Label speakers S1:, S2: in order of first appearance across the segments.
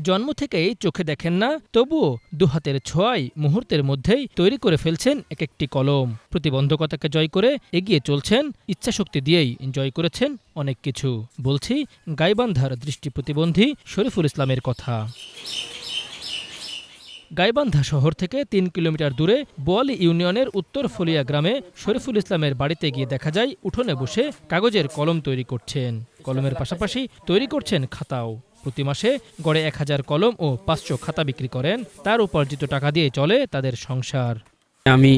S1: জন্ম থেকেই চোখে দেখেন না, তবুও দুহাতের ছোঁয়ায় মুহূর্তের মধ্যেই তৈরি করে ফেলছেন এক একটি কলম। প্রতিবন্ধকতাকে জয় করে এগিয়ে চলছেন, ইচ্ছাশক্তি দিয়েই জয় করেছেন অনেক কিছু। বলছি গাইবান্ধার দৃষ্টি প্রতিবন্ধী শরীফুল ইসলামের কথা। গাইবান্ধা শহর থেকে ৩ কিলোমিটার দূরে বোয়ালি ইউনিয়নের উত্তর ফলিয়া গ্রামে শরীফুল ইসলামের বাড়িতে গিয়ে দেখা যায় উঠোনে বসে কাগজের কলম তৈরি করছেন। কলমের পাশাপাশি তৈরি করছেন খাতাও। প্রতি মাসে গড়ে ১,০০০ কলম ও ৫০০ খাতা বিক্রি করেন। তার উপার্জিত টাকা দিয়ে চলে তাদের সংসার।
S2: আমি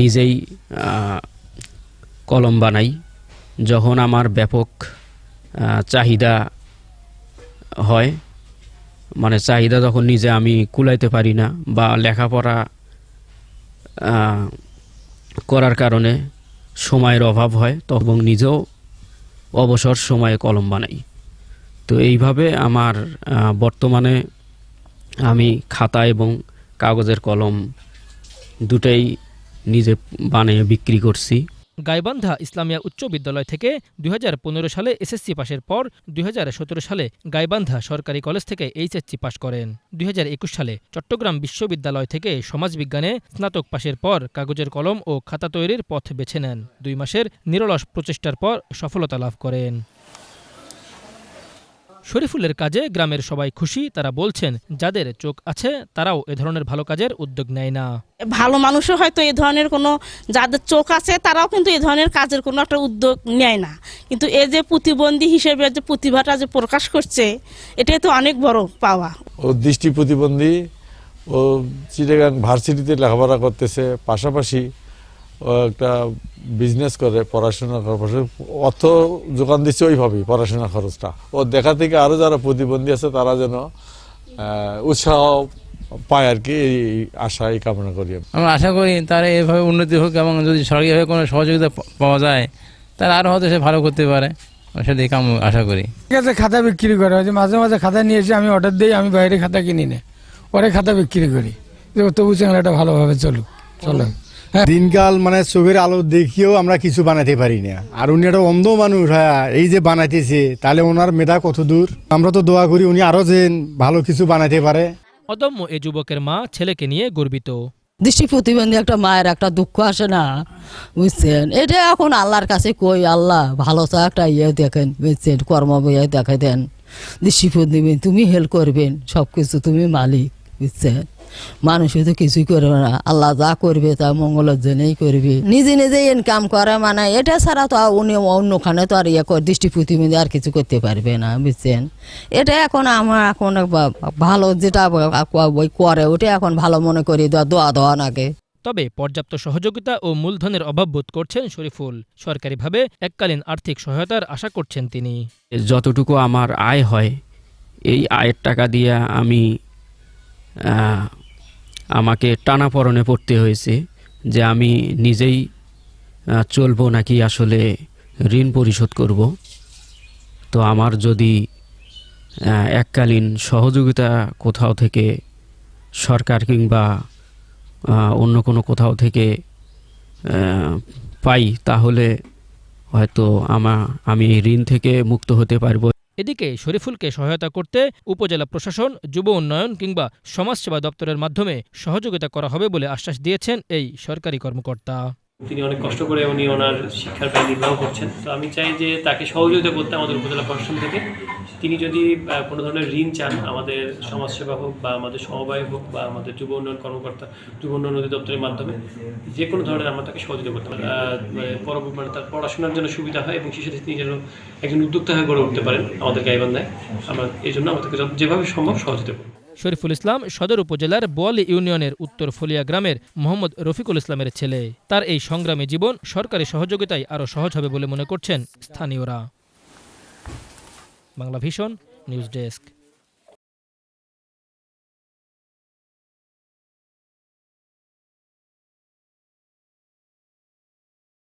S2: নিজেই কলম বানাই। যখন আমার ব্যাপক চাহিদা হয়, মানে চাহিদা যখন নিজে আমি কুলাইতে পারি না বা লেখাপড়া করার কারণে সময়ের অভাব হয়, তখন নিজেও অবসর সময়ে কলম বানাই। তো এইভাবে আমার বর্তমানে আমি খাতা এবং কাগজের কলম দুটাই নিজে বানিয়ে বিক্রি করছি।
S1: গাইবান্ধা ইসলামিয়া উচ্চ বিদ্যালয় থেকে ২০১৫ সালে এসএসসি পাশের পর ২০১৭ সালে গাইবান্ধা সরকারি কলেজ থেকে এইচএসসি পাশ করেন। ২০২১ সালে চট্টগ্রাম বিশ্ববিদ্যালয় থেকে সমাজবিজ্ঞানে স্নাতক পাশের পর কাগজের কলম ও খাতা তৈরির পথ বেছে নেন। ২ মাসের নিরলস প্রচেষ্টার পর সফলতা লাভ করেন। শরীফুলের কাজে গ্রামের সবাই খুশি। তারা বলছেন, যাদের চোখ আছে তারাও এ ধরনের ভালো কাজের উদ্যোগ নেয় না।
S3: ভালো মানুষও হয়তো এই ধরনের কোনো, যাদের চোখ আছে তারাও কিন্তু এই ধরনের কাজের কোনো একটা উদ্যোগ নেয় না। কিন্তু এই যে প্রতিবন্ধী হিসেবে যে প্রতিভাটা যে প্রকাশ করছে, এটাই তো অনেক বড় পাওয়া।
S4: ও দৃষ্টি প্রতিবন্ধী, ও চিটাগাং ভার্সিটিতে লেখাপড়া করতেছে, পাশাপাশি ও একটা বিজনেস করে, পড়াশোনা করে, অর্থ যোগান দিচ্ছে ওইভাবেই পড়াশোনা খরচটা। ও দেখা থেকে আরো যারা প্রতিবন্ধী আছে তারা যেন উৎসাহ পায় আর কি, এই আশা, এই কামনা করি।
S5: আমরা আশা করি তারা এভাবে উন্নতি হোক এবং যদি সরকারিভাবে কোনো সহযোগিতা পাওয়া যায় তাহলে আরও হয়তো সে ভালো করতে পারে, সেটা আশা করি।
S6: ঠিক আছে, খাতা বিক্রি করে মাঝে মাঝে খাতা নিয়ে এসে আমি অর্ডার দিই, আমি বাইরে খাতা কিনি না, পরে খাতা বিক্রি করি, তবু চ্যানেলটা ভালোভাবে চলে।
S7: দিনকাল মানে চোখের আলো দেখিয়েও আমরা কিছু বানাতে পারি না, আর উনি একটা অন্ধ মানুষ, এই যে বানাইতেছে তাহলে ওনার মেধা কত দূর। আমরা তো দোয়া করি উনি আরো যে ভালো কিছু বানাইতে পারে।
S1: অদম্য এ যুবকের মা ছেলেকে নিয়ে গর্বিত।
S8: দৃষ্টি প্রতিবন্ধী একটা মায়ের একটা দুঃখ আসে না, বুঝছেন? এটা এখন আল্লাহর কাছে কই, আল্লাহ ভালো চা একটা দেখেন, বুঝছেন, কর্ম দেখে দেন। দৃষ্টি প্রতিবন্ধী তুমি হেল্প করবেন, সব কিছু তুমি মালিক, বুঝছেন? মানুষ তো কিছুই করবে না, আল্লাহ যা করবে তা মঙ্গলের জন্যই করবে। নিজে নিজে ইনকাম করে, মানে এটা ছাড়া তো উনি অন্যখানে তো আর দৃষ্টি প্রতিবন্ধী আর কিছু করতে পারবে না, বুঝছেন? এটা এখন আমার এখন ভালো যেটা করে ওটা এখন ভালো মনে করি, দোয়া দেওয়া নাকি।
S1: তবে পর্যাপ্ত সহযোগিতা ও মূলধনের অভাব বোধ করছেন শরীফুল। সরকারিভাবে এককালীন আর্থিক সহায়তার আশা করছেন তিনি।
S2: যতটুকু আমার আয় হয়, এই আয়ের টাকা দিয়ে আমি আমাকে টানাপড়নে পড়তে হয়েছে যে আমি নিজেই চলবো নাকি আসলে ঋণ পরিশোধ করব। তো আমার যদি এককালীন সহযোগিতা কোথাও থেকে সরকার কিংবা অন্য কোনো কোথাও থেকে পাই, তাহলে হয়তো আমি ঋণ থেকে মুক্ত হতে পারবো।
S1: এদিকে শরীফুলকে সহায়তা করতে উপজেলা প্রশাসন, যুব উন্নয়ন কিংবা সমাজসেবা দপ্তরের মাধ্যমে সহযোগিতা করা হবে বলে আশ্বাস দিয়েছেন এই সরকারি কর্মকর্তা।
S9: তিনি অনেক কষ্ট করে উনি ওনার শিক্ষার ব্যয় নির্বাহ করছেন। তো আমি চাই যে তাকে সহযোগিতা করতে আমাদের উপজেলা প্রশাসন থেকে। তিনি যদি কোনো ধরনের ঋণ চান, আমাদের সমাজসেবা হোক বা আমাদের সমবায় হোক বা আমাদের যুব উন্নয়ন কর্মকর্তা, যুব উন্নয়ন অধিদপ্তরের মাধ্যমে যে কোনো ধরনের আমরা তাকে সহযোগিতা করতে পারি, মানে তার পড়াশোনার জন্য সুবিধা হয় এবং শিশুদের তিনি যেন একজন উদ্যোক্তা হয়ে গড়ে উঠতে পারেন আমাদের গাইবান্ধায়। আমরা এই জন্য আমাদেরকে যেভাবে সম্ভব সহযোগিতা করব।
S1: শরীফুল ইসলাম সদর উপজেলার বোয়ালি ইউনিয়নের উত্তর ফলিয়া গ্রামের মোহাম্মদ রফিকুল ইসলামের ছেলে। তার এই সংগ্রামী জীবন সরকারি সহযোগিতায় আরও সহজ হবে বলে মনে করছেন স্থানীয়রা। Bangla vision news desk.